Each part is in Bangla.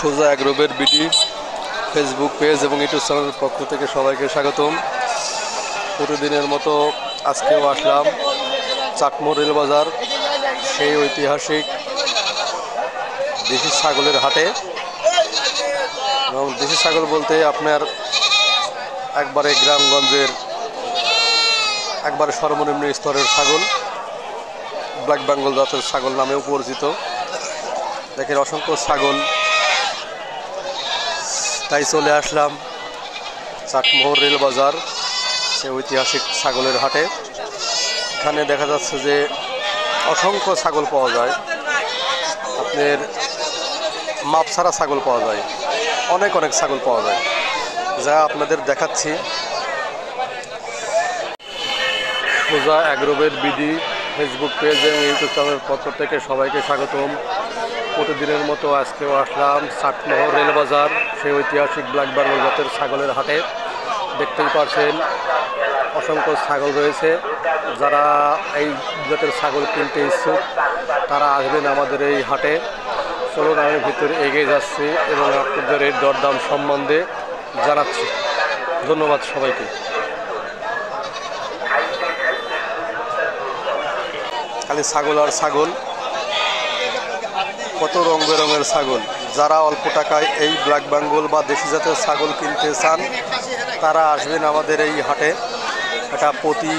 সোজা অ্যাগ্রোবের বিডি ফেসবুক পেজ এবং ইউটিউব চ্যানেলের পক্ষ থেকে সবাইকে স্বাগতম। প্রতিদিনের মতো আজকেও আসলাম চাকমোর রেলবাজার, সেই ঐতিহাসিক দেশি ছাগলের হাটে। এবং দেশি ছাগল বলতে আপনার একবারে গ্রামগঞ্জের একবারে সর্বনিম্ন স্তরের ছাগল, ব্ল্যাক বেঙ্গল জাতের ছাগল নামেও পরিচিত। দেখেন অসংখ্য ছাগল, তাই চলে আসলাম চাকমোহর রেলবাজার, সে ঐতিহাসিক ছাগলের হাটে। এখানে দেখা যাচ্ছে যে অসংখ্য ছাগল পাওয়া যায়, আপনার মাপ ছাড়া ছাগল পাওয়া যায়, অনেক অনেক ছাগল পাওয়া যায়, যা আপনাদের দেখাচ্ছি। সোজা অ্যাগ্রোবের বিডি ফেসবুক পেজ এবং ইউটিউব চ্যানেলের পক্ষ থেকে সবাইকে স্বাগতম। প্রতিদিনের মতো আজকেও আসলাম চাকমোহর রেলবাজার, সেই ঐতিহাসিক ব্ল্যাক বেঙ্গল জাতের ছাগলের হাটে। দেখতেই পাচ্ছেন অসংখ্য ছাগল রয়েছে। যারা এই জাতের ছাগল কিনতে ইচ্ছুক তারা আসবেন আমাদের এই হাটে। চলুন আমি ভিতরে এগিয়ে যাচ্ছি এবং আপনাদের এই দরদাম সম্বন্ধে জানাচ্ছি। ধন্যবাদ সবাইকে। খালি ছাগল আর ছাগল, কত রং বেরঙের ছাগল। যারা অল্প টাকায় এই ব্ল্যাক বেঙ্গল বা দেশি জাতের ছাগল কিনতে চান তারা আসবেন আমাদের এই হাটে। এটা প্রতি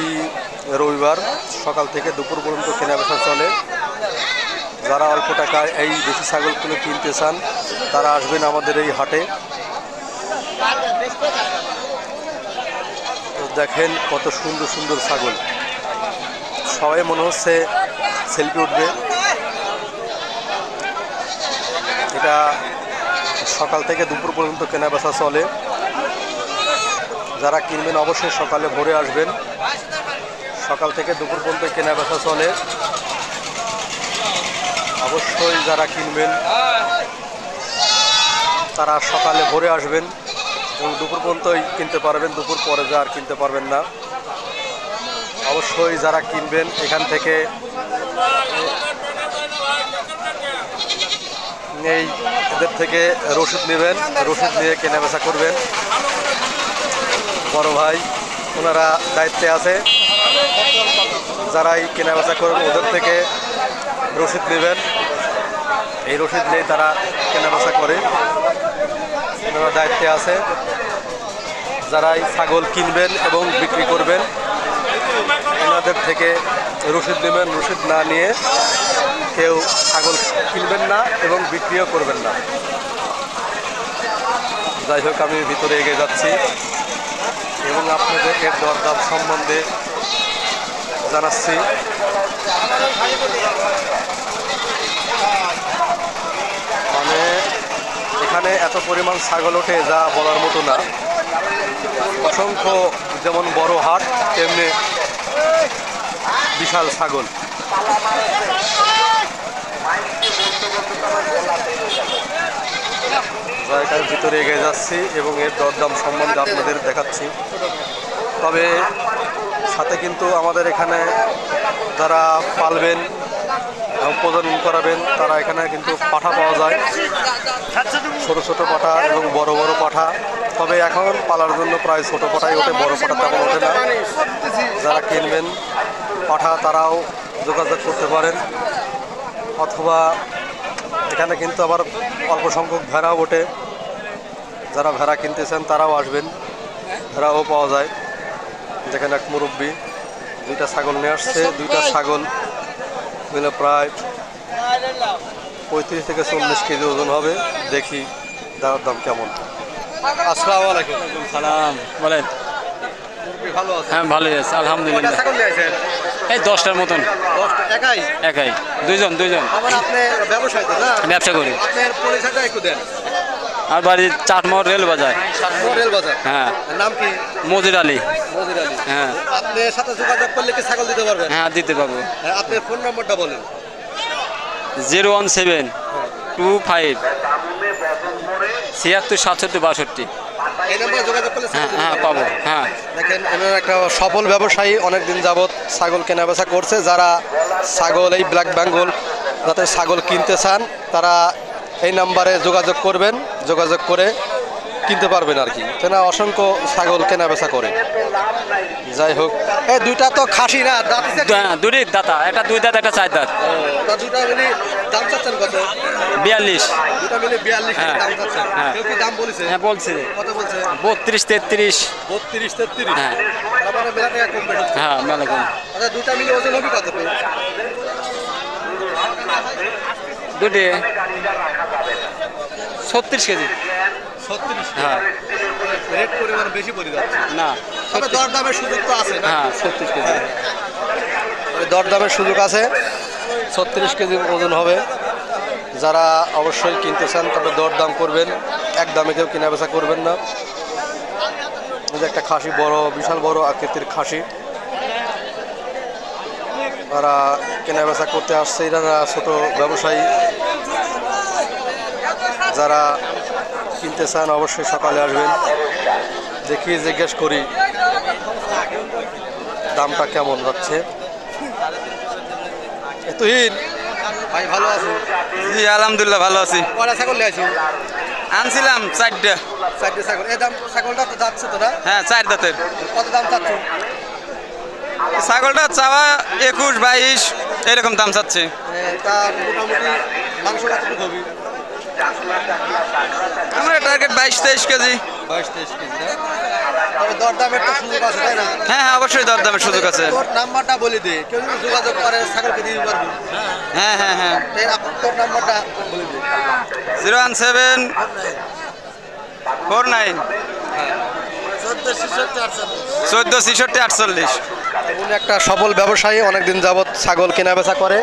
রবিবার সকাল থেকে দুপুর পর্যন্ত কেনাবেচা চলে। যারা অল্প টাকায় এই দেশি ছাগলগুলো কিনতে চান তারা আসবেন আমাদের এই হাটে। দেখেন কত সুন্দর সুন্দর ছাগল, সবাই মনে হচ্ছে সেলফি উঠবে। এটা সকাল থেকে দুপুর পর্যন্ত কেনাবেচা চলে। যারা কিনবেন অবশ্যই সকালে ভোরে আসবেন। সকাল থেকে দুপুর পর্যন্ত কেনাবেচা চলে। অবশ্যই যারা কিনবেন তারা সকালে ভোরে আসবেন এবং দুপুর পর্যন্তই কিনতে পারবেন, দুপুর পরে যা আর কিনতে পারবেন না। অবশ্যই যারা কিনবেন এখান থেকে এই এদের থেকে রসিদ নেবেন, রসিদ নিয়ে কেনাবেচা করবেন। বড় ভাই ওনারা দায়িত্বে আছে, যারাই কেনাবেচা করবেন ওদের থেকে রসিদ নেবেন। এই রসিদ নিয়ে তারা কেনাবেচা করে, ওনারা দায়িত্বে আছে। যারাই ছাগল কিনবেন এবং বিক্রি করবেন ওনাদের থেকে রসিদ নেবেন। রসিদ না নিয়ে কেউ ছাগল কিনবেন না এবং বিক্রিও করবেন না। যাই হোক, আমি ভিতরে এগিয়ে যাচ্ছি এবং আপনাদের এর দরদাম সম্বন্ধে জানাচ্ছি। মানে এখানে এত পরিমাণ ছাগল ওঠে যা বলার মতো না। অসংখ্য, যেমন বড় হাট তেমনি বিশাল ছাগল। জায়গার ভিতরে এগিয়ে যাচ্ছি এবং এর দরদাম সম্বন্ধে আপনাদের দেখাচ্ছি। তবে সাথে কিন্তু আমাদের এখানে যারা পালবেন প্রজনন করাবেন তারা এখানে কিন্তু পাঠা পাওয়া যায়, ছোট ছোট পাঠা এবং বড় বড় পাঠা। তবে এখন পালার জন্য প্রায় ছোট পাঠাই ওঠে, বড় পাঠা তেমন ওঠে না। যারা কিনবেন পাঠা তারাও যোগাযোগ করতে পারেন, অথবা এখানে কিন্তু আবার অল্প সংখ্যক ভেড়াও ওঠে। যারা ভেড়া কিনতেছেন তারাও আসবেন, ভেড়াও পাওয়া যায়। যেখানে এক মুরব্বী দুইটা ছাগল নিয়ে আসছে, দুইটা ছাগল মিলে প্রায় 35 থেকে 40 কেজি ওজন হবে। দেখি তার দাম কেমন। আসসালামু আলাইকুম। সালাম, বলেন। ভালো আছে? হ্যাঁ, ভালোই আছে আলহামদুলিল্লাহ। ছাগল নিয়েছেন? এই 10টার মতন। 10টা? একাই? একাই, দুইজন। আপনি ব্যবসায়ী তো না? ব্যবসা করি। আপনার পরিচয়টা একটু দেন। আর বাড়ি চাটমোহর রেলবাজার। চাকমোহর রেলবাজার? হ্যাঁ। নাম কি? মজির আলী। মজির আলী। হ্যাঁ। আপনার সাথে যোগাযোগ করলে কি ছাগল দিতে পারবেন? হ্যাঁ, দিতে পারবো। আপনার ফোন নম্বরটা বলেন। 01725 76 67 62। এই নম্বরে যোগাযোগ করলে হ্যাঁ, পাবো। হ্যাঁ, দেখেন এনারা একটা সফল ব্যবসায়ী, অনেকদিন যাবৎ ছাগল কেনাবেচা করছে। যারা ছাগল এই ব্ল্যাক বেঙ্গল যাতে ছাগল কিনতে চান তারা এই নাম্বারে যোগাযোগ করবেন, যোগাযোগ করে কিনতে পারবেন আর কি। তেনা অসংখ্য ছাগল কেনা বেচা করে। যাই হোক, এই দুইটা তো খাসি না, দাঁত আছে? দুটি দাতা, একটা 2 দাঁত, একটা 4 দাঁত। তা দুইটা মিলে দাম চাচ্ছেন কত? 42। দুটা মিলে 42 হ্যাঁ। দাম চাচ্ছেন। হ্যাঁ। কেউ কি দাম বলেছে? হ্যাঁ বলছে কত বলছে? 32, 33। 32, 33। হ্যাঁ তার মানে মেলা টাকা কম বেশি হচ্ছে। হ্যাঁ মেলা কম। আচ্ছা, দুটা মিলে ওজন হবে কত? দুটি 36 কেজি। 36। হ্যাঁ রেট পরিমাণ বেশি পড়ে যাচ্ছে। না, তবে দরদামের সুযোগ তো আছে না? হ্যাঁ 36 কেজি। ওই দরদামের সুযোগ আছে। 36 কেজি ওজন হবে। যারা অবশ্যই কিনতে চান তবে দরদাম করবেন, এক দামে কেউ কেনা বেচা করবেন না। এই যে একটা খাসি, বড়, বিশাল বড় আকৃতির খাসি, তারা কেনা বেচা করতে আসছে। এরা ছোট ব্যবসায়ী, যারা কিনতে চান অবশ্যই সকালে আসবেন। দেখি জিজ্ঞেস করি দামটা কেমন যাচ্ছে। তুহিন ভাই, ভালো আছো? জি আলহামদুলিল্লাহ ভালো আছি। কয়টা ছাগল নিয়ে আসি? আনছিলাম 4টা। 4টে ছাগল। এই দাম ছাগলটা তো যাচ্ছে তো না? হ্যাঁ 4 দাঁতের। কত দাম চাচ্ছ? ছাগলটা চাওয়া 21, 22 এরকম দাম চাচ্ছে। তা মোটামুটি মাংস কতটুকু হবে? আমার টার্গেট 22-23 কেজি। 22-23 কেজি না? তবে দরদামের তো সুযোগ আছে, তাই না? হ্যাঁ হ্যাঁ অবশ্যই দরদামের সুযোগ আছে। তোর নাম্বারটা বলে দে, কেউ যদি যোগাযোগ করে ছাগলকে দিয়ে পারবি। হ্যাঁ হ্যাঁ হ্যাঁ তোর নাম্বারটা বলে দে। 01749 146648। উনি একটা সফল ব্যবসায়ী, অনেকদিন যাবৎ ছাগল কেনা বেচা করে।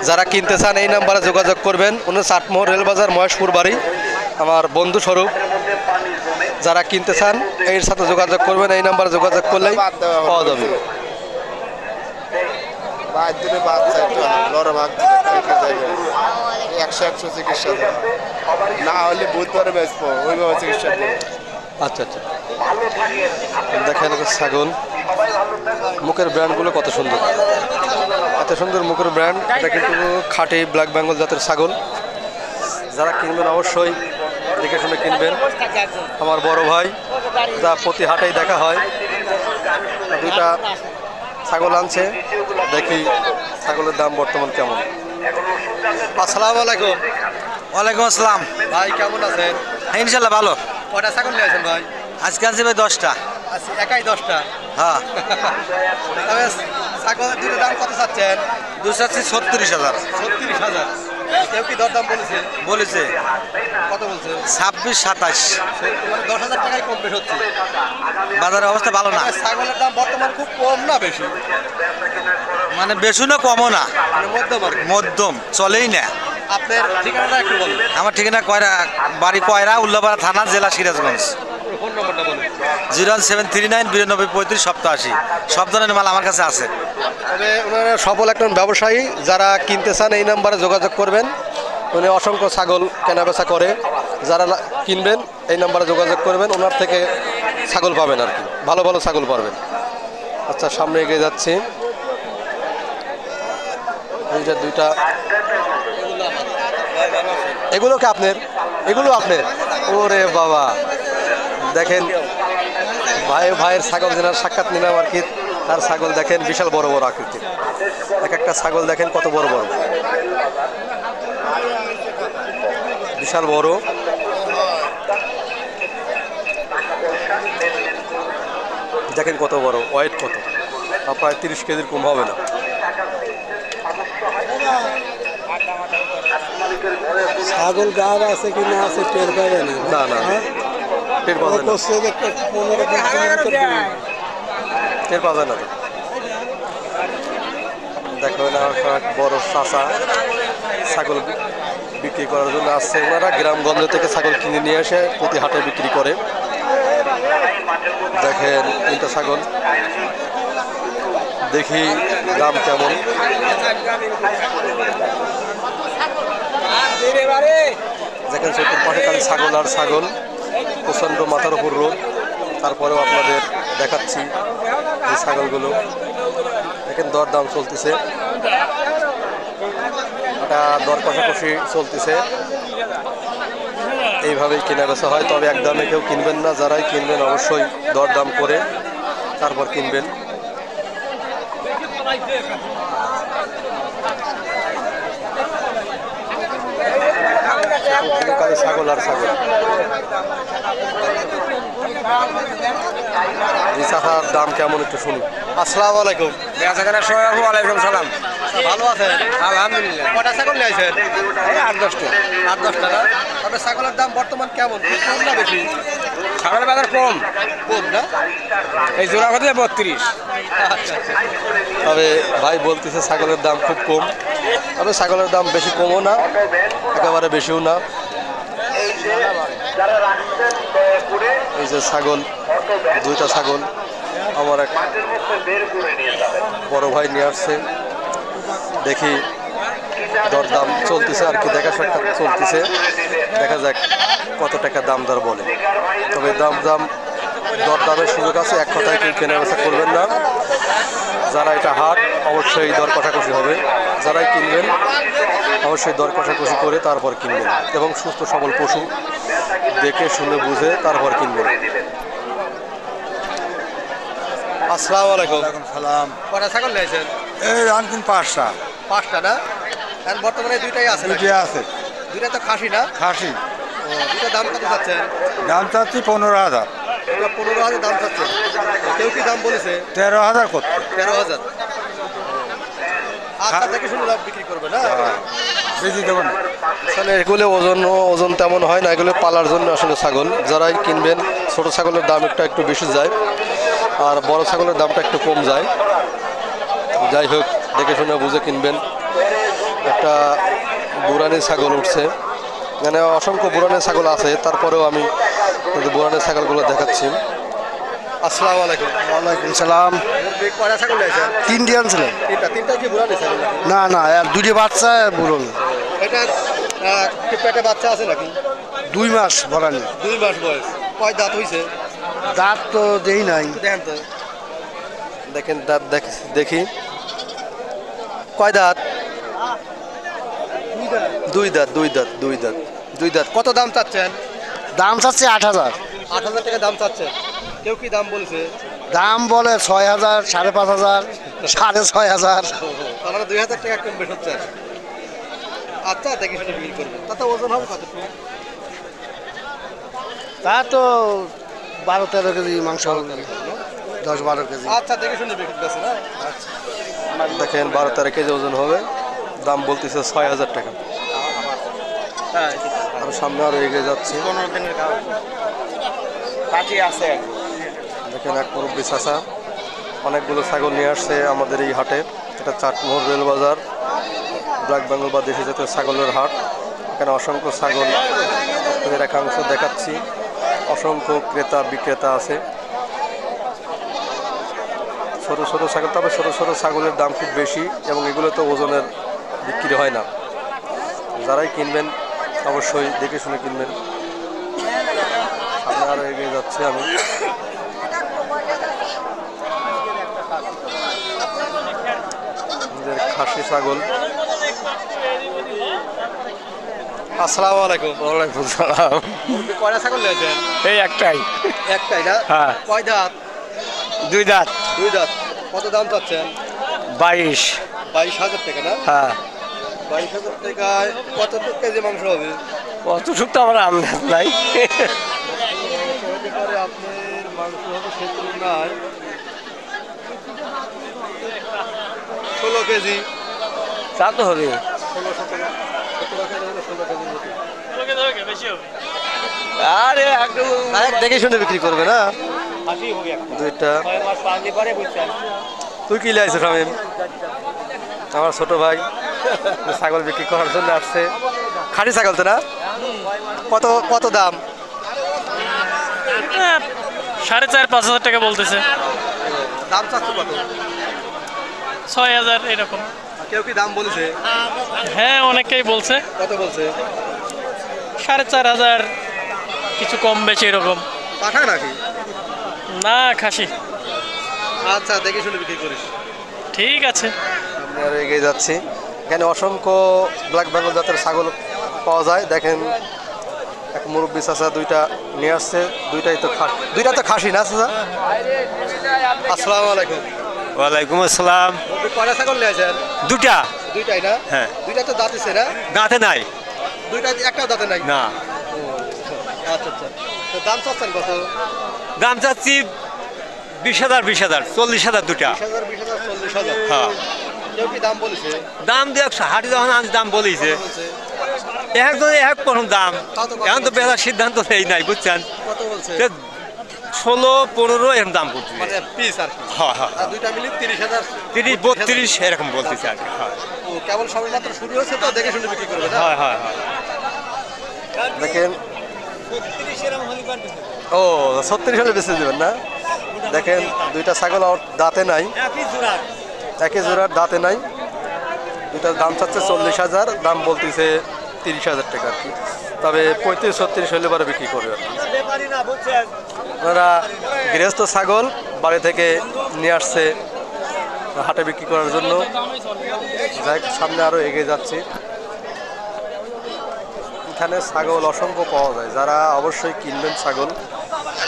যারা কিনতে চান এই নাম্বারে যোগাযোগ করবেন। উনি চাটমোহর রেলবাজার, মহেশপুর বাড়ি, আমার বন্ধু স্বরূপ। যারা কিনতে চান এর সাথে যোগাযোগ করবেন, এই নাম্বারে যোগাযোগ করলেই পাওয়া যাবে। চিকিৎসা না হলে বুধবারে বেচবো, ওইভাবে চিকিৎসা আচ্ছা আচ্ছা, দেখেন ছাগল, মুখের ব্র্যান্ডগুলো কত সুন্দর, এত সুন্দর মুখের ব্র্যান্ড। এটা কিন্তু খাঁটি ব্ল্যাক বেঙ্গল জাতের ছাগল। যারা কিনবেন অবশ্যই দেখে শুনে কিনবেন। আমার বড় ভাই, যা প্রতি হাটেই দেখা হয়, দুইটা ছাগল আনছে। দেখি ছাগলের দাম বর্তমান কেমন। আসসালামু আলাইকুম। ওয়ালাইকুম আসসালাম। ভাই কেমন আছেন? ইনশাল্লাহ ভালো। কয়টা ছাগল নিয়ে আছেন ভাই? আজকে আনছি ভাই 10টা। আচ্ছা, একাই 10টা? হ্যাঁ তবে ছাগলের দুটো দাম কত চাচ্ছেন? চাচ্ছি 36,000। 36,000। কেউ কি দরদাম বলেছে? বলেছে কত বলছে? 26, 27। মানে 10,000 টাকায় কম বেশ হচ্ছে। বাজারের অবস্থা ভালো না, ছাগলের দাম বর্তমান খুব কম না বেশি? মানে বেশি না কমও না, মানে মধ্যম আর কি। মধ্যম, চলেই না। আপনার ঠিকানাটা একটু বলুন। আমার ঠিকানা কয়রা, বাড়ি কয়রা, উল্লাপাড়া থানা, জেলা সিরাজগঞ্জ। ফোন নম্বরটা বলুন। 01739 92 35 87। সব ধরনের মাল আমার কাছে আছে। তবে ওনারা সফল একজন ব্যবসায়ী। যারা কিনতে চান এই নাম্বারে যোগাযোগ করবেন। উনি অসংখ্য ছাগল কেনাবেচা করে। যারা কিনবেন এই নাম্বারে যোগাযোগ করবেন, ওনার থেকে ছাগল পাবেন আর কি, ভালো ভালো ছাগল পাবেন। আচ্ছা, সামনে এগিয়ে যাচ্ছি। এই যে দুইটা, এগুলো কি আপনার? এগুলো আপনার? ওরে বাবা, দেখেন ভাইয়ের ছাগল যেনার সাক্ষাৎ নিলাম আর কি। তার ছাগল দেখেন বিশাল বড় বড় আকৃতির। এক একটা ছাগল দেখেন কত বড় বড়, বিশাল বড়। দেখেন কত বড়, ওয়েট কত, প্রায় 30 কেজির কম হবে না। ছাগল গাছ আছে কি না আছে টের পাবে না। না না, টের পাওয়া যায় না, 15 টের পাওয়া যায় না তো। দেখবেন এক বড় চাচা ছাগল বিক্রি করার জন্য আসছে। ওনারা গ্রামগঞ্জ থেকে ছাগল কিনে নিয়ে এসে প্রতি হাটে বিক্রি করে। দেখেন তিনটা ছাগল, দেখি দাম কেমন। দেখেন চতুর্পাশে খালি ছাগল আর ছাগল, প্রচণ্ড মাথার উপর রোদ। তারপরেও আপনাদের দেখাচ্ছি এই ছাগলগুলো। দেখেন দরদাম চলতেছে, এটা দর কষাকষি চলতেছে। এইভাবেই কেনা বেচা হয়, তবে একদমে কেউ কিনবেন না। যারাই কিনবেন অবশ্যই দরদাম করে তারপর কিনবেন। খালি ছাগল আর ছাগল। এই চাচার দাম কেমন একটু শুনি। আসসালামু আলাইকুম। ওয়ালাইকুম সালাম। ভালো আছেন? আলহামদুলিল্লাহ। কটা ছাগল নিয়েছেন? এই 8-10টা। 8-10 টাকা। তবে ছাগলের দাম বর্তমান কেমন, কম না বেশি? ছাগলের বাজার কম, কম না? এই জোড়া কথা 32। তবে ভাই বলতেছে ছাগলের দাম খুব কম। তবে ছাগলের দাম বেশি কমও না, একেবারে বেশিও না। এই যে ছাগল, 2টা ছাগল আমার এক বড় ভাই নিয়ে আসছে। দেখি দরদাম চলতেছে আর কি, দেখা সাক্ষাৎ চলতেছে। দেখা যাক কত টাকা দাম দর বলে। তবে দরদামের সুযোগ আছে, এক কথায় কেউ কেনা বেচা করবেন না। যারা এটা হাট অবশ্যই দর কষাকষি হবে। যারাই কিনবেন অবশ্যই দর কষাকষি করে তারপর কিনবেন এবং সুস্থ সবল পশু দেখে শুনে বুঝে তারপর কিনবেন। আসসালামু আলাইকুম। সালাম। কটা ছাগল নিয়েছেন? এই আনকিন 5টা। 5টা না? এখন বর্তমানে 2টাই আছে নাকি? আছে। 2টা তো খাসি না? খাসি। ও, 2টার দাম কত চাচ্ছেন? দাম চাচ্ছি 15,000। এটা 15,000 দাম চাচ্ছেন। কেউ কি দাম বলেছে? 13,000 করতে। 13,000। আচ্ছা, দেখে শুনে লাভ বিক্রি করবে না? বেশি দেবো না। আসলে এগুলো ওজন তেমন হয় না, এগুলো পালার জন্য আসলে ছাগল। যারাই কিনবেন ছোট ছাগলের দাম একটু বেশি যায় আর বড় ছাগলের দামটা একটু কম যায়। যাই হোক, দেখে শুনে বুঝে কিনবেন। একটা বুড়ানি ছাগল উঠছে, মানে অসংখ্য বুড়ানি ছাগল আছে, তারপরেও আমি কিন্তু বুড়ানি ছাগলগুলো দেখাচ্ছি। আসসালামু আলাইকুম। ওয়ালাইকুম সালাম। কয়টা ছাগল নিয়েছেন? 3টি আনছিলেন? তিনটা কি বুড়ানি ছাগল নাকি? না না, আর 2টি বাচ্চা বুড়ো। এটা কি পেটে বাচ্চা আছে নাকি? 2 মাস ভরানি। 2 মাস বয়স। কয় দাঁত হয়েছে? দাঁত তো দেই নাই। দেখেন তো, দেখেন দাঁত দেখি। কয় দাঁত? 2 দাঁত। 2 দাঁত। কত দাম চাচ্ছেন? দাম চাচ্ছে 8,000। 8,000 টাকা দাম চাচ্ছেন। কেউ কি দাম বলেছে? দাম বলে 6,000, 5,500, 6,500। তাহলে 2,000 টাকা কম বেশ হচ্ছে। আচ্ছা, দেখি শুনে বিক্রি করবেন। তাতে ওজন হবে কতটুকু? তা তো 12-13 কেজি মাংস হবে। 10-12 কেজি। আচ্ছা, দেখে শুনে বিক্রি করছে না? দেখেন 12-13 কেজি ওজন হবে। দাম বলতেছে 6,000 টাকা। আর সামনে আরো এগিয়ে যাচ্ছি। দেখেন এক মুরব্বী চাচা অনেকগুলো ছাগল নিয়ে আসছে আমাদের এই হাটে। এটা চাটমোহর রেলবাজার, ব্ল্যাক বেঙ্গল বা দেশি জাতের ছাগলের হাট। এখানে অসংখ্য ছাগল আপনাদের একাংশ দেখাচ্ছি। অসংখ্য ক্রেতা বিক্রেতা আছে। ছোট ছোট ছাগল, তবে ছোট ছোট ছাগলের দাম খুব বেশি এবং এগুলো তো ওজনের বিক্রি হয় না। যারাই কিনবেন অবশ্যই দেখে শুনে কিনবেন। সামনে আরও এগিয়ে যাচ্ছি আমি। খাসি ছাগল। আসসালামু আলাইকুম। ওয়ালাইকুম সালাম। কয়টা ছাগল নিয়েছেন? এই একটাই। একটাই না? হ্যাঁ। কয় দাঁত? 2 দাঁত। 2 দাঁত। কত দাম চাচ্ছেন? 22। 22,000 টাকা না? হ্যাঁ। 22,000 টাকায় কত কেজি মাংস হবে? অতটুক তো আমার আন্দাজ নাই। আপনার মাংস হবে সে তুলনায় 16 কেজি। তা তো হবে। 17 কেজি হলে 16 কেজির মতো। আরে একদম দেখে শুনে বিক্রি করবে না? 2টা। তুই কি লাইছিস শামিম? আমার ছোট ভাই ছাগল বিক্রি করার জন্য আসছে। খাঁটি ছাগল তো না? কত দাম? 4,500-5,000 টাকা বলতেছে। দাম চাচ্ছ কত? 6,000 এরকম। কেউ কি দাম বলেছে? হ্যাঁ, অনেকেই বলছে। কত বলছে? 4,500, কিছু কম বেশি এরকম। পাঠা নাকি? না, খাসি। আচ্ছা, দেখে শুনে বিক্রি করিস। ঠিক আছে। আমি আর এগিয়ে যাচ্ছি। এখানে অসংখ্য ব্ল্যাক বেঙ্গল জাতের ছাগল পাওয়া যায়। দেখেন এক মুরব্বী চাচা দুইটা নিয়ে আসছে, দুইটা তো খাসি না চাচা? আসসালামু আলাইকুম। ওয়ালাইকুম আসসালাম। কয়টা ছাগল নিয়ে আসেন? দুটা। দুইটাই না? হ্যাঁ। দুইটা তো দাঁতিছে না? দাঁতে নাই। দুইটা একটাও দাঁতে নাই? না। আচ্ছা আচ্ছা, তো দাম চাচ্ছেন কত? দাম চাচ্ছি 20,000 20,000 40,000 দুটা। 20,000 20,000 40,000। হ্যাঁ। কেউ কি দাম বলেছে? দাম দেখ হাটে যখন আজ দাম বলেছে একজন এক প্রথম দাম, এখন তো বেলার সিদ্ধান্ত নেই নাই বুঝছেন। কত বলছে? 16-15 এরকম দাম করছে। মানে পিস আর কি। হ্যাঁ হ্যাঁ, আর দুইটা মিলে 30,000 30-32 এরকম বলতেছে আর কি। হ্যাঁ ও কেবল সবেমাত্র শুরু হয়েছে তো, দেখে শুনে বিক্রি করবে না? হ্যাঁ হ্যাঁ হ্যাঁ। দেখেন, ও 36 হলে বেঁচে দেবেন না? দেখেন দুইটা ছাগল আর দাঁতে নাই, একই জোড়ার দাঁতে নাই। দুইটার দাম চাচ্ছে 40,000, দাম বলতেছে 30,000 টাকা আর কি। তবে 35-36 হলে পরে বিক্রি করবে আর কি। ওনারা গৃহস্থ ছাগল বাড়ি থেকে নিয়ে আসছে হাটে বিক্রি করার জন্য। যাই হোক, সামনে আরও এগিয়ে যাচ্ছি। এখানে ছাগল অসংখ্য পাওয়া যায়, যারা অবশ্যই কিনবেন ছাগল।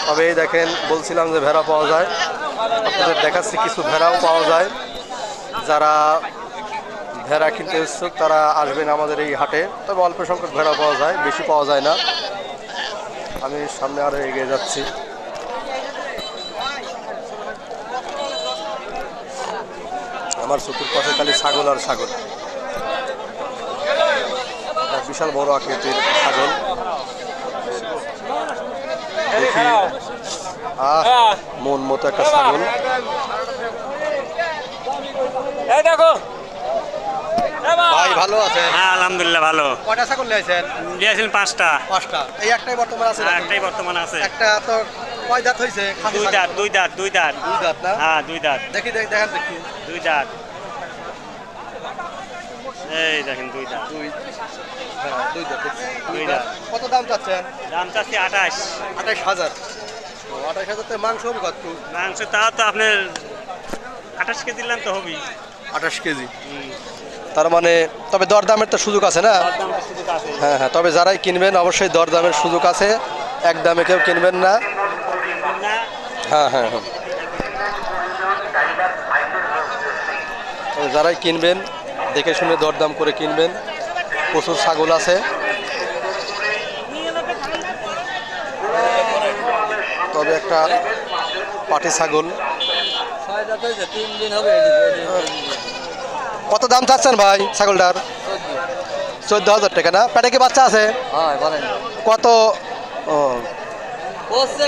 তবে এই দেখেন, বলছিলাম যে ভেড়া পাওয়া যায়, আপনাদের দেখাচ্ছি কিছু ভেড়াও পাওয়া যায়। যারা ভেড়া কিনতে ইচ্ছুক তারা আসবেন আমাদের এই হাটে। তবে অল্প সংখ্যক ভেড়া পাওয়া যায়, বেশি পাওয়া যায় না। আমি সামনে আরও এগিয়ে যাচ্ছি। আমার চতুর্পাশে খালি ছাগল আর ছাগল, বিশাল বড় আকৃতির ছাগল। দেখি, মন মতো একটা ছাগল। ভাই ভালো আছেন? হ্যাঁ আলহামদুলিল্লাহ ভালো। কয়টা ছাগল নিয়েছেন? দিয়েছিলেন 5টা। 5টা। এই একটাই বর্তমানে আছে? একটাই বর্তমানে আছে। একটা তো কয় দাঁত হয়েছে? দুই দাঁত। দুই দাঁত না? হ্যাঁ 2 দাঁত। দেখি দেখান দেখি। 2 দাঁত। এই দেখেন 2 দাঁত। হ্যাঁ, দুই দাঁত দেখছি। দুই দাঁত। কত দাম চাচ্ছেন? দাম চাচ্ছি 28। 28,000। 28,000 তে মাংস হবে কত? মাংস তাও তো আপনার 28 কেজি দিলাম তো হবেই। 28 কেজি। তার মানে তবে দরদামের তো সুযোগ আছে না? দাম তো সুযোগ আছে। হ্যাঁ হ্যাঁ, তবে যারাই কিনবেন অবশ্যই দরদামের সুযোগ আছে, এক দামে কেউ কিনবেন না। না হ্যাঁ হ্যাঁ হ্যাঁ, তবে যারাই কিনবেন দেখে শুনে দরদাম করে কিনবেন। প্রচুর ছাগল আছে। তবে একটা পাটি ছাগল। কত দাম চাচ্ছেন ভাই ছাগলটার? 14,000 টাকা না? পেটে কি বাচ্চা আছে? কত? ও,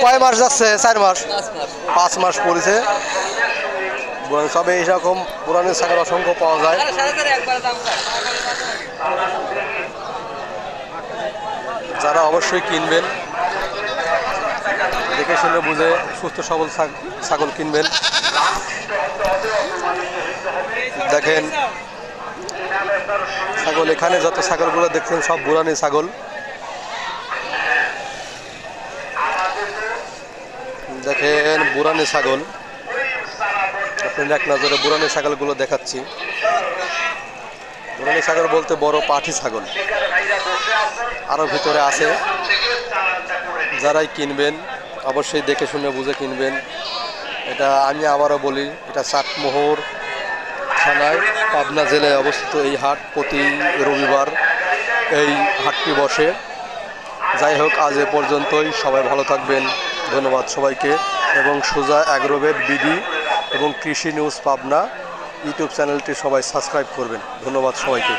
কয় মাস যাচ্ছে? 4 মাস? 5 মাস পড়েছে। তবে এইরকম পুরানো ছাগল অসংখ্য পাওয়া যায়। যারা অবশ্যই কিনবেন দেখে শুনে বুঝে সুস্থ সবল ছাগল কিনবেন। দেখেন ছাগল, এখানে যত ছাগলগুলো দেখছেন সব বুরানি ছাগল। দেখেন বুরানি ছাগল, আপনাদের এক নজরে বুরানি ছাগলগুলো দেখাচ্ছি। বুরানি ছাগল বলতে বড় পাঠি ছাগল আরও ভিতরে আছে। যারাই কিনবেন অবশ্যই দেখে শুনে বুঝে কিনবেন। এটা আমি আবারও বলি, এটা চাটমোহর থানায় পাবনা জেলায় অবস্থিত এই হাট। প্রতি রবিবার এই হাটটি বসে। যাই হোক, আজ এ পর্যন্তই। সবাই ভালো থাকবেন। ধন্যবাদ সবাইকে। এবং সোজা অ্যাগ্রোভেট বিডি এবং কৃষি নিউজ পাবনা ইউটিউব চ্যানেলটি সবাই সাবস্ক্রাইব করবেন। ধন্যবাদ সবাইকে।